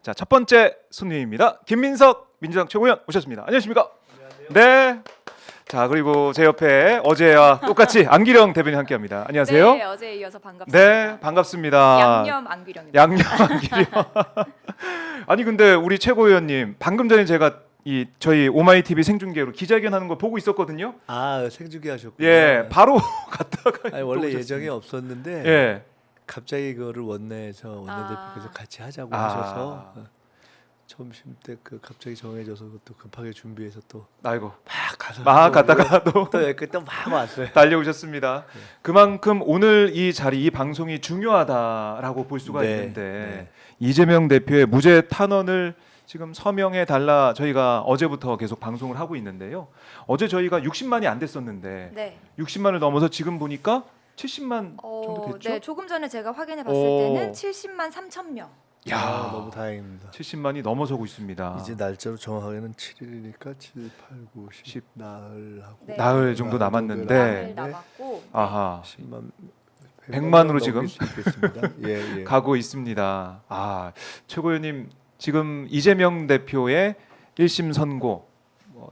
자, 첫 번째 손님입니다. 김민석 민주당 최고위원 오셨습니다. 안녕하십니까? 네. 자, 그리고 제 옆에 어제와 똑같이 안기령 대변인 함께합니다. 안녕하세요. 네, 어제에 이어서 반갑습니다. 네, 반갑습니다. 양념 안기령입니다. 양념 안기령. 아니 근데 우리 최고위원님 방금 전에 제가 저희 오마이TV 생중계로 기자회견하는 거 보고 있었거든요. 아, 생중계 하셨군요. 예, 바로 갔다가 아니, 원래 또 예정이 오셨습니다. 없었는데 예. 갑자기 그거를 원내에서 원내대표께서 같이 하자고 아. 하셔서 점심 때 그 갑자기 정해져서 또 급하게 준비해서 또 아이고 막 가서 막 갔다가 또 또 여기 또막 왔어요. 달려오셨습니다. 그만큼 오늘 이 자리, 이 방송이 중요하다라고 볼 수가 네, 있는데 네. 이재명 대표의 무죄 탄원을 지금 서명해 달라 저희가 어제부터 계속 방송을 하고 있는데요. 어제 저희가 60만이 안 됐었는데 네. 60만을 넘어서 지금 보니까 70만 정도 됐죠? 네, 조금 전에 제가 확인해 봤을 오. 때는 70만 3천 명. 야, 아, 너무 다행입니다. 70만이 넘어서고 있습니다. 이제 날짜로 정확하게는 7일이니까 7, 8, 9, 10 나흘하고 네. 나흘 정도 남았는데 나흘 남았고. 아하. 10만 100만으로 지금 수 있겠습니다. 예, 예. 가고 있습니다. 아, 최고위원님 지금 이재명 대표의 1심 선고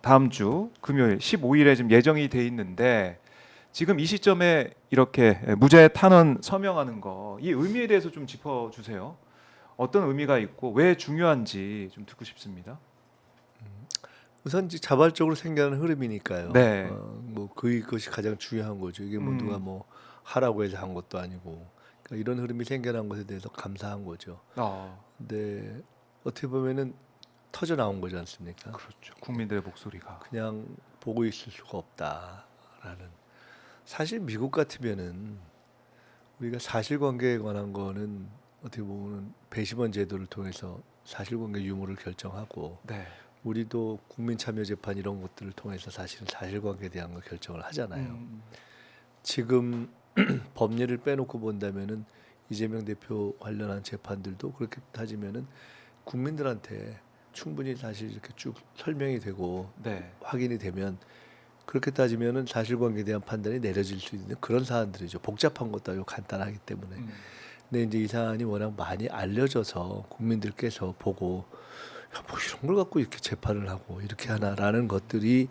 다음 주 금요일 15일에 지금 예정이 돼 있는데 지금 이 시점에 이렇게 무죄 탄원 서명하는 거 이 의미에 대해서 좀 짚어주세요. 어떤 의미가 있고 왜 중요한지 좀 듣고 싶습니다. 우선 이제 자발적으로 생겨나는 흐름이니까요. 네. 뭐 그것이 가장 중요한 거죠. 이게 뭐 누가 뭐 하라고 해서 한 것도 아니고 그러니까 이런 흐름이 생겨난 것에 대해서 감사한 거죠. 근데 어떻게 보면은 터져 나온 거지 않습니까? 그렇죠. 국민들의 목소리가. 그냥 보고 있을 수가 없다라는. 사실 미국 같으면은 우리가 사실관계에 관한 거는 어떻게 보면 배심원 제도를 통해서 사실관계 유무를 결정하고 네. 우리도 국민참여재판 이런 것들을 통해서 사실은 사실관계에 대한 걸 결정을 하잖아요. 지금 법리를 빼놓고 본다면은 이재명 대표 관련한 재판들도 그렇게 따지면은 국민들한테 충분히 사실 이렇게 쭉 설명이 되고 네. 확인이 되면 그렇게 따지면은 사실관계에 대한 판단이 내려질 수 있는 그런 사안들이죠. 복잡한 것도 아니고 간단하기 때문에. 근데 이제 이 사안이 워낙 많이 알려져서 국민들께서 보고 야, 뭐 이런 걸 갖고 이렇게 재판을 하고 이렇게 하나라는 것들이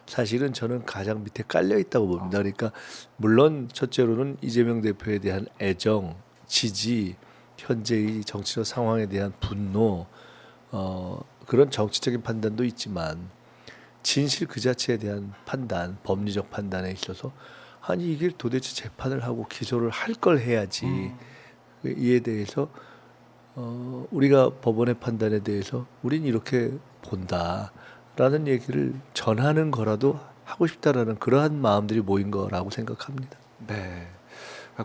사실은 저는 가장 밑에 깔려 있다고 봅니다. 그러니까 물론 첫째로는 이재명 대표에 대한 애정, 지지, 현재의 정치적 상황에 대한 분노, 그런 정치적인 판단도 있지만 진실 그 자체에 대한 판단, 법리적 판단에 있어서 아니 이게 도대체 재판을 하고 기소를 할 걸 해야지. 이에 대해서 우리가 법원의 판단에 대해서 우린 이렇게 본다라는 얘기를 전하는 거라도 하고 싶다라는 그러한 마음들이 모인 거라고 생각합니다. 네.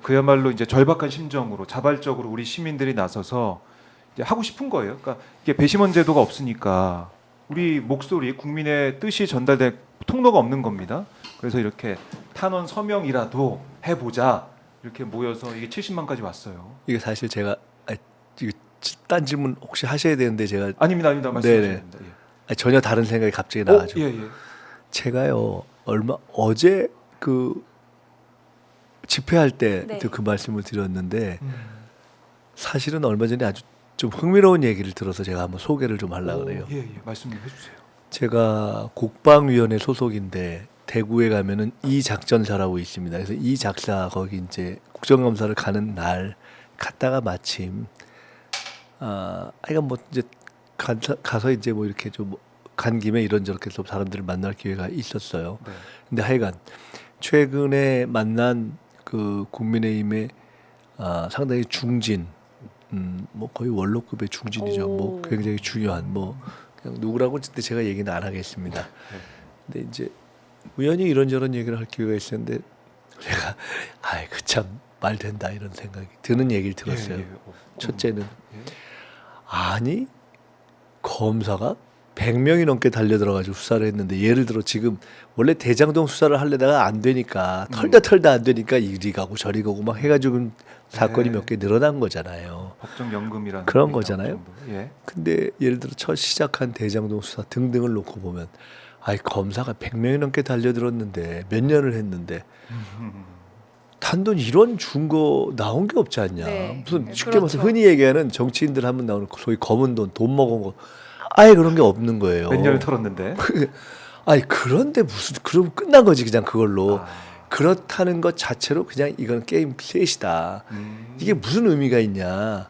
그야말로 이제 절박한 심정으로 자발적으로 우리 시민들이 나서서 이제 하고 싶은 거예요. 그러니까 이게 배심원 제도가 없으니까 우리 목소리, 국민의 뜻이 전달될 통로가 없는 겁니다. 그래서 이렇게 탄원 서명이라도 해보자 이렇게 모여서 이게 70만까지 왔어요. 이게 사실 제가 이거 딴 질문 혹시 하셔야 되는데 제가 아닙니다. 말씀하셔야 됩니다. 전혀 다른 생각이 갑자기 나가지고 예. 제가요 어제 그 집회할 때 네. 그 말씀을 드렸는데 사실은 얼마 전에 아주 좀 흥미로운 얘기를 들어서 제가 한번 소개를 좀 하려고 그래요. 예. 말씀 좀 해주세요. 제가 국방위원회 소속인데 대구에 가면은 이 작전사라고 있습니다. 그래서 이 작사 거기 이제 국정감사를 가는 날 갔다가 마침 하여간 뭐 이제 가서 이제 뭐 이렇게 좀 간 김에 이런저렇게 좀 사람들을 만날 기회가 있었어요. 네. 근데 하여간 최근에 만난 그 국민의힘의 상당히 중진, 뭐 거의 원로급의 중진이죠. 뭐 굉장히 중요한 뭐 그냥 누구라고 근데 제가 얘기는 안 하겠습니다. 근데 이제 우연히 이런저런 얘기를 할 기회가 있었는데 제가 그 참 말 된다 이런 생각이 드는 얘기를 들었어요. 첫째는 아니 검사가 100명이 넘게 달려들어가지고 수사를 했는데 예를 들어 지금 원래 대장동 수사를 하려다가 안 되니까 털다 안 되니까 이리 가고 저리 가고 막 해가지고 사건이 몇 개 늘어난 거잖아요. 법정연금이라는 그런 거잖아요. 예. 근데 예를 들어 첫 시작한 대장동 수사 등등을 놓고 보면 검사가 100명이 넘게 달려들었는데 몇 년을 했는데 단돈 1원 준 거 나온 게 없지 않냐. 네. 무슨 네, 쉽게 말해서 그렇죠. 흔히 얘기하는 정치인들 하면 나오는 소위 검은 돈 먹은 거 아예 그런 게 없는 거예요. 몇 년을 털었는데. 아니 그런데 무슨 그럼 끝난 거지 그냥 그걸로. 아, 그렇다는 것 자체로 그냥 이건 게임 셋이다. 이게 무슨 의미가 있냐.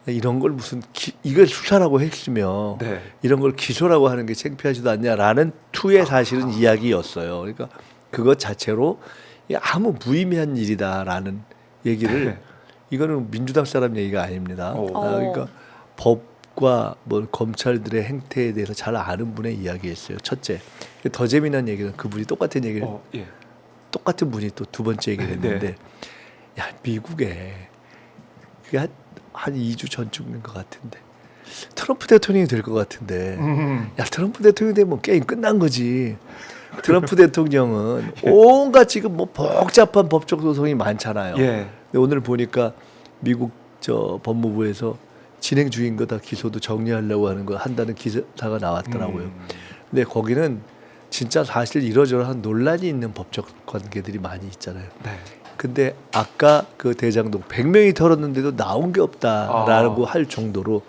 이런 걸 무슨 이걸 수사라고 했으며 네. 이런 걸 기소라고 하는 게 창피하지도 않냐라는 투의 사실은 이야기였어요. 그러니까 그것 자체로 이게 아무 무의미한 일이다라는 얘기를 네. 이거는 민주당 사람 얘기가 아닙니다. 오. 그러니까 법과 뭐 검찰들의 행태에 대해서 잘 아는 분의 이야기였어요. 첫째. 더 재미난 얘기는 그분이 똑같은 얘기를 예. 똑같은 분이 또 두 번째 얘기를 했는데 네. 야 미국에 그게 한 2주 전쯤인 것 같은데 트럼프 대통령이 될 것 같은데 음. 야 트럼프 대통령이 되면 게임 끝난 거지. 트럼프 대통령은 온갖 지금 뭐 복잡한 법적 소송이 많잖아요. 예. 근데 오늘 보니까 미국 저 법무부에서 진행 중인 거 다 기소도 정리하려고 하는 거 한다는 기사가 나왔더라고요. 근데 거기는 진짜 사실 이러저러한 논란이 있는 법적 관계들이 많이 있잖아요. 네. 근데 아까 그 대장동 100명이 털었는데도 나온 게 없다라고 할 정도로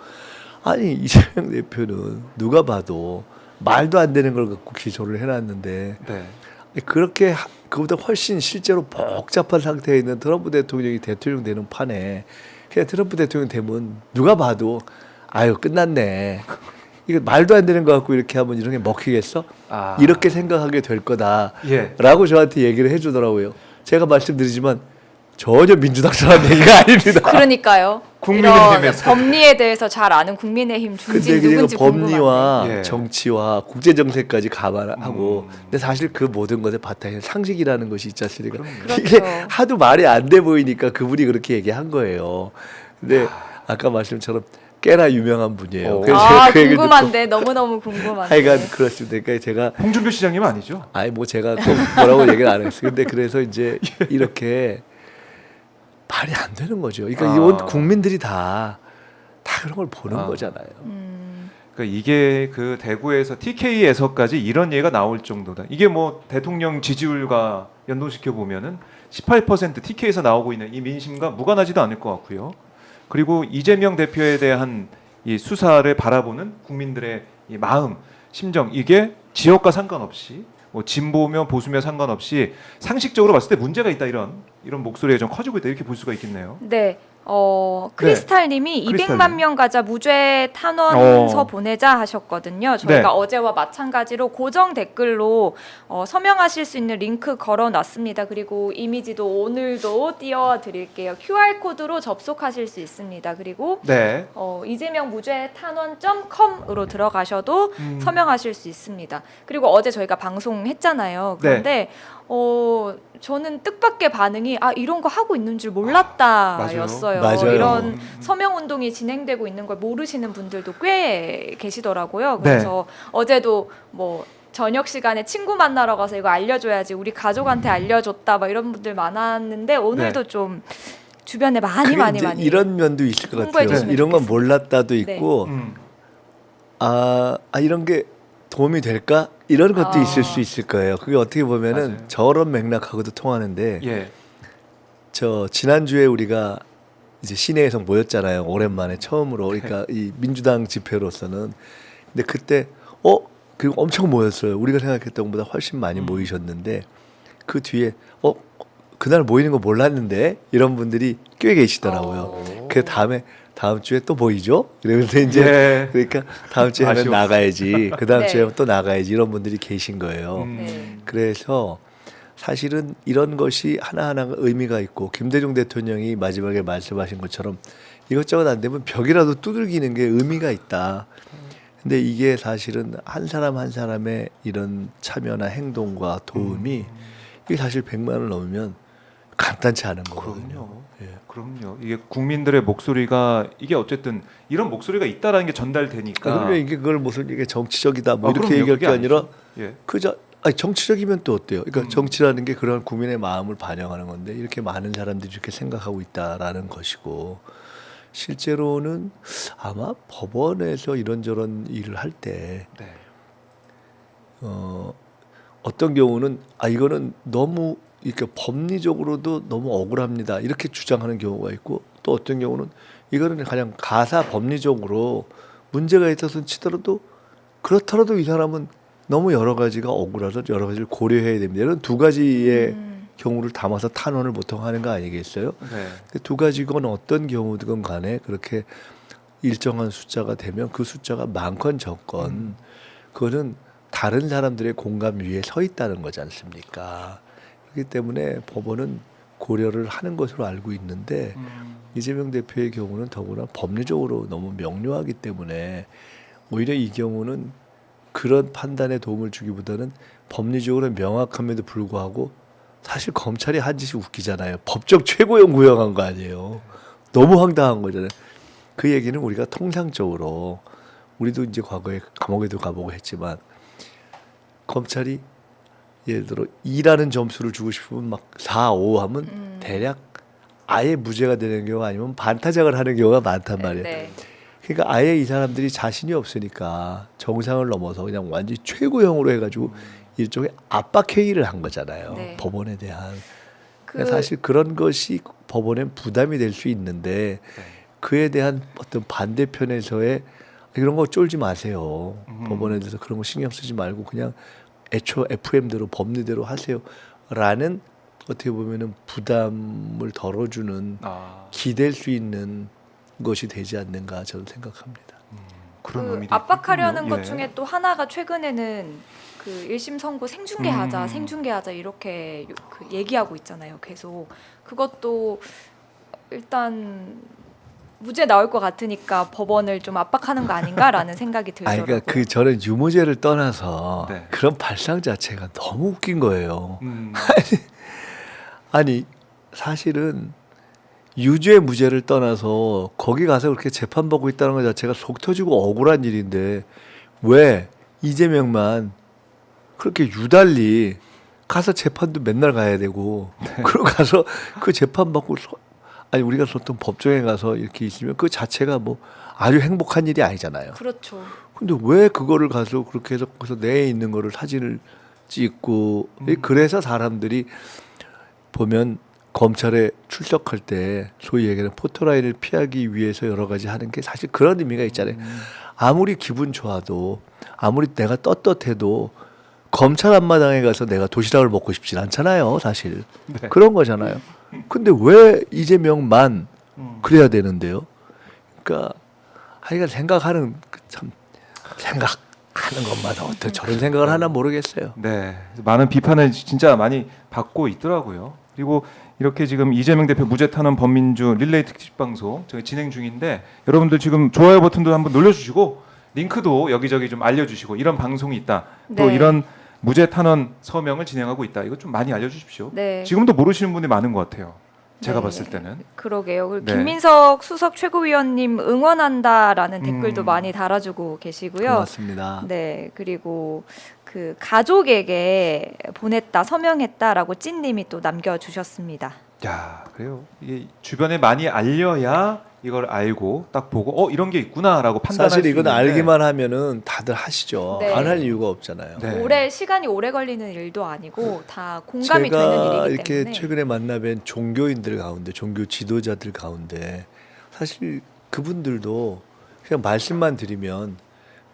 아니 이재명 대표는 누가 봐도 말도 안 되는 걸 갖고 기소를 해놨는데 네. 그렇게 그보다 훨씬 실제로 복잡한 상태에 있는 트럼프 대통령이 대통령 되는 판에 그냥 트럼프 대통령 되면 누가 봐도 아유 끝났네. 이거 말도 안 되는 거 갖고 이렇게 하면 이런 게 먹히겠어? 아. 이렇게 생각하게 될 거다라고 예. 저한테 얘기를 해주더라고요. 제가 말씀드리지만 전혀 민주당 사람 얘기가 아닙니다. 그러니까요. 국민의힘에서. 이런 법리에 대해서 잘 아는 국민의힘 중진 근데 누군지 그 법리와 궁금하네. 예. 정치와 국제 정세까지 감안하고 근데 사실 그 모든 것의 바탕에 상식이라는 것이 있지 않습니까? 그렇죠. 이게 하도 말이 안 돼 보이니까 그분이 그렇게 얘기한 거예요. 근데 아까 말씀처럼 꽤나 유명한 분이에요. 오. 그래서 아 제가 그 얘기를 듣고 궁금한데 너무너무 궁금한데. 하여간 그렇습니다. 그러니까 제가 홍준표 시장님 아니죠? 아니 뭐 제가 꼭 뭐라고 얘기를 안 했어요. 근데 그래서 이제 이렇게 말이 안 되는 거죠. 그러니까 온 국민들이 다 그런 걸 보는 거잖아요. 그러니까 이게 그 대구에서 TK에서까지 이런 얘기가 나올 정도다. 이게 뭐 대통령 지지율과 연동시켜 보면은 18% TK에서 나오고 있는 이 민심과 무관하지도 않을 것 같고요. 그리고 이재명 대표에 대한 이 수사를 바라보는 국민들의 이 마음, 심정 이게 지역과 상관없이 뭐 진보며 보수며 상관없이 상식적으로 봤을 때 문제가 있다 이런 목소리가 좀 커지고 있다 이렇게 볼 수가 있겠네요. 네. 크리스탈님이 크리스탈님. 200만 명 가자 무죄 탄원서 어. 보내자 하셨거든요. 저희가 네. 어제와 마찬가지로 고정 댓글로 서명하실 수 있는 링크 걸어놨습니다. 그리고 이미지도 오늘도 띄워드릴게요. QR 코드로 접속하실 수 있습니다. 그리고 네. 이재명 무죄 탄원.com으로 들어가셔도 서명하실 수 있습니다. 그리고 어제 저희가 방송했잖아요. 그런데 저는 뜻밖의 반응이 이런 거 하고 있는 줄 몰랐다였어요. 맞아요. 이런 서명 운동이 진행되고 있는 걸 모르시는 분들도 꽤 계시더라고요. 그래서 어제도 뭐 저녁 시간에 친구 만나러 가서 이거 알려줘야지 우리 가족한테 알려줬다 막 이런 분들 많았는데 오늘도 좀 주변에 많이 이제 이런 면도 있을 것 홍보해 같아요. 주시면 이런 건 좋겠습니다. 몰랐다도 네. 있고 이런 게 도움이 될까? 이런 것도 있을 수 있을 거예요. 그게 어떻게 보면은 맞아요. 저런 맥락하고도 통하는데 예. 저 지난주에 우리가 이제 시내에서 모였잖아요. 오랜만에 처음으로. 그러니까 이 민주당 집회로서는. 근데 그때 그 엄청 모였어요. 우리가 생각했던 것보다 훨씬 많이 모이셨는데 그 뒤에 그날 모이는 거 몰랐는데 이런 분들이 꽤 계시더라고요. 그 다음 주에 또 모이죠? 그래서 이제 그러니까 다음 주에 하면 아쉬워. 나가야지. 그 다음 네. 주에 또 나가야지. 이런 분들이 계신 거예요. 네. 그래서 사실은 이런 것이 하나하나가 의미가 있고 김대중 대통령이 마지막에 말씀하신 것처럼 이것저것 안 되면 벽이라도 두들기는 게 의미가 있다. 근데 이게 사실은 한 사람 한 사람의 이런 참여나 행동과 도움이 이게 사실 100만 원을 넘으면 간단치 않은 거거든요. 예. 그럼요. 이게 국민들의 목소리가 이게 어쨌든 이런 목소리가 있다라는 게 전달되니까. 그러면 이게 그걸 무슨 이게 정치적이다 뭐 이렇게 그럼요. 얘기할 게 그게 아니라 아니죠. 예. 정치적이면 또 어때요? 그러니까 정치라는 게 그런 국민의 마음을 반영하는 건데 이렇게 많은 사람들이 이렇게 생각하고 있다라는 것이고 실제로는 아마 법원에서 이런저런 일을 할 때 네. 어떤 경우는 이거는 너무 이렇게 법리적으로도 너무 억울합니다. 이렇게 주장하는 경우가 있고 또 어떤 경우는 이거는 그냥 가사 법리적으로 문제가 있어서 치더라도 그렇더라도 이 사람은 너무 여러 가지가 억울해서 여러 가지를 고려해야 됩니다. 이런 두 가지의 경우를 담아서 탄원을 보통 하는 거 아니겠어요? 네. 그 두 가지건 어떤 경우든 간에 그렇게 일정한 숫자가 되면 그 숫자가 많건 적건 그거는 다른 사람들의 공감 위에 서 있다는 거지 않습니까? 그렇기 때문에 법원은 고려를 하는 것으로 알고 있는데 이재명 대표의 경우는 더구나 법리적으로 너무 명료하기 때문에 오히려 이 경우는 그런 판단에 도움을 주기보다는 법리적으로 명확함에도 불구하고 사실 검찰이 한 짓이 웃기잖아요. 법적 최고형 구형한 거 아니에요. 너무 황당한 거잖아요. 그 얘기는 우리가 통상적으로 우리도 이제 과거에 감옥에도 가보고 했지만 검찰이 예를 들어 2라는 점수를 주고 싶으면 막 4, 5 하면 대략 아예 무죄가 되는 경우 아니면 반타작을 하는 경우가 많단 말이에요. 네. 그러니까 아예 이 사람들이 자신이 없으니까 정상을 넘어서 그냥 완전히 최고형으로 해가지고 일종의 압박 행위를 한 거잖아요. 네. 법원에 대한. 그 사실 그런 것이 법원엔 부담이 될 수 있는데 그에 대한 어떤 반대편에서의 이런 거 쫄지 마세요. 법원에 대해서 그런 거 신경 쓰지 말고 그냥 애초 FM대로 법리대로 하세요라는 어떻게 보면은 부담을 덜어주는 기댈 수 있는 것이 되지 않는가 저는 생각합니다. 그런 그 의미도 압박하려는 있군요. 것 예. 중에 또 하나가 최근에는 그 1심 선고 생중계하자, 생중계하자 이렇게 그 얘기하고 있잖아요. 계속 그것도 일단 무죄 나올 것 같으니까 법원을 좀 압박하는 거 아닌가라는 생각이 들더라고요. 그러니까 그 저는 유무죄를 떠나서 네. 그런 발상 자체가 너무 웃긴 거예요. 음. 아니 사실은 유죄 무죄를 떠나서 거기 가서 그렇게 재판받고 있다는 것 자체가 속 터지고 억울한 일인데 왜 이재명만 그렇게 유달리 가서 재판도 맨날 가야 되고 그러고 가서 그 재판 받고 아니 우리가 어떤 법정에 가서 이렇게 있으면 그 자체가 뭐 아주 행복한 일이 아니잖아요. 그렇죠. 근데 왜 그거를 가서 그렇게 해서 거기서 내에 있는 거를 사진을 찍고 그래서 사람들이 보면 검찰에 출석할 때 소위 얘기하는 포토라인을 피하기 위해서 여러 가지 하는 게 사실 그런 의미가 있잖아요. 아무리 기분 좋아도 아무리 내가 떳떳해도 검찰 앞마당에 가서 내가 도시락을 먹고 싶진 않잖아요. 사실 네. 그런 거잖아요. 근데 왜 이재명만 그래야 되는데요? 그러니까 하여간 생각하는 참 생각하는 것마다 어떻게 저런 생각을 하나 모르겠어요. 네, 많은 비판을 진짜 많이 받고 있더라고요. 그리고 이렇게 지금 이재명 대표 무죄 탄원 범민주 릴레이 특집 방송 저희 진행 중인데 여러분들 지금 좋아요 버튼도 한번 눌러주시고 링크도 여기저기 좀 알려주시고 이런 방송이 있다. 또 네. 이런 무죄 탄원 서명을 진행하고 있다. 이거 좀 많이 알려주십시오. 네. 지금도 모르시는 분이 많은 것 같아요. 제가 네. 봤을 때는. 그러게요. 그리고 네. 김민석 수석 최고위원님 응원한다라는 댓글도 음. 많이 달아주고 계시고요. 고맙습니다. 네, 그리고 그 가족에게 보냈다, 서명했다라고 찐님이 또 남겨주셨습니다. 야, 그래요. 이게 주변에 많이 알려야 이걸 알고 딱 보고 이런 게 있구나라고 판단할 사실 수 이건 있는데. 알기만 하면은 다들 하시죠. 네. 안 할 이유가 없잖아요. 네. 시간이 오래 걸리는 일도 아니고 다 공감이 되는 제가 일이기 이렇게 때문에. 최근에 만나뵌 종교인들 가운데 종교 지도자들 가운데 사실 그분들도 그냥 말씀만 드리면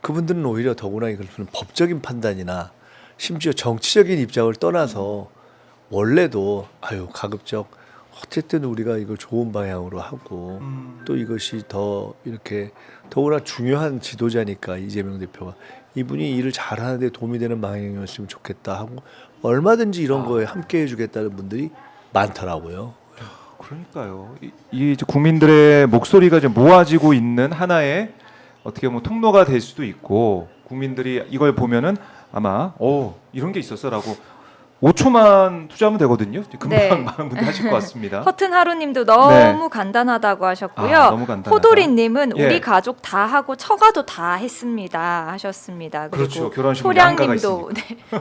그분들은 오히려 더구나 이걸 법적인 판단이나 심지어 정치적인 입장을 떠나서 원래도 가급적 어쨌든 우리가 이걸 좋은 방향으로 하고 또 이것이 더 이렇게 더구나 중요한 지도자니까 이재명 대표가 이분이 일을 잘하는데 도움이 되는 방향이었으면 좋겠다 하고 얼마든지 이런 거에 함께 해주겠다는 분들이 많더라고요. 그러니까요. 이 이제 국민들의 목소리가 좀 모아지고 있는 하나의 어떻게 보면 통로가 될 수도 있고 국민들이 이걸 보면은 아마 이런 게 있었어라고 5초만 투자하면 되거든요. 금방 네. 많은 분들 하실 것 같습니다. 허튼 하루님도 너무 간단하다고 하셨고요. 너무 간단하다. 호도리님은 예. 우리 가족 다 하고 처가도 다 했습니다 하셨습니다. 그리고 그렇죠. 결혼식 양가가 소량님도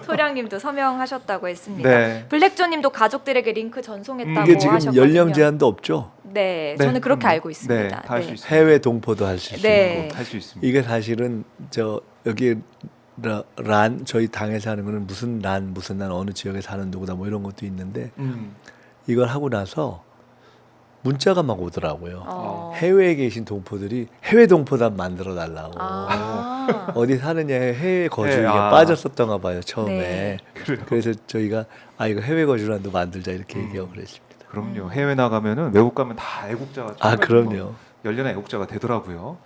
소량님도 서명하셨다고 했습니다. 네. 블랙존님도 가족들에게 링크 전송했다고 이게 지금 하셨거든요. 연령 제한도 없죠. 네, 네. 저는 그렇게 알고 네, 있습니다. 다 할 수 있습니다. 해외 동포도 할 수 있고 네. 할 수 있습니다. 이게 사실은 여기 란 저희 당에서 하는 거는 무슨 란 어느 지역에 사는 누구다 뭐 이런 것도 있는데 이걸 하고 나서 문자가 막 오더라고요. 해외에 계신 동포들이 해외 동포단 만들어 달라고. 어디 사느냐에 해외 거주에 빠졌었던가 봐요 처음에. 네. 그래서 저희가 이거 해외 거주란도 만들자 이렇게 얘기하고 그랬습니다. 그럼요. 해외 나가면은 외국 가면 다 애국자가 그럼요. 열렬한 애국자가 되더라고요.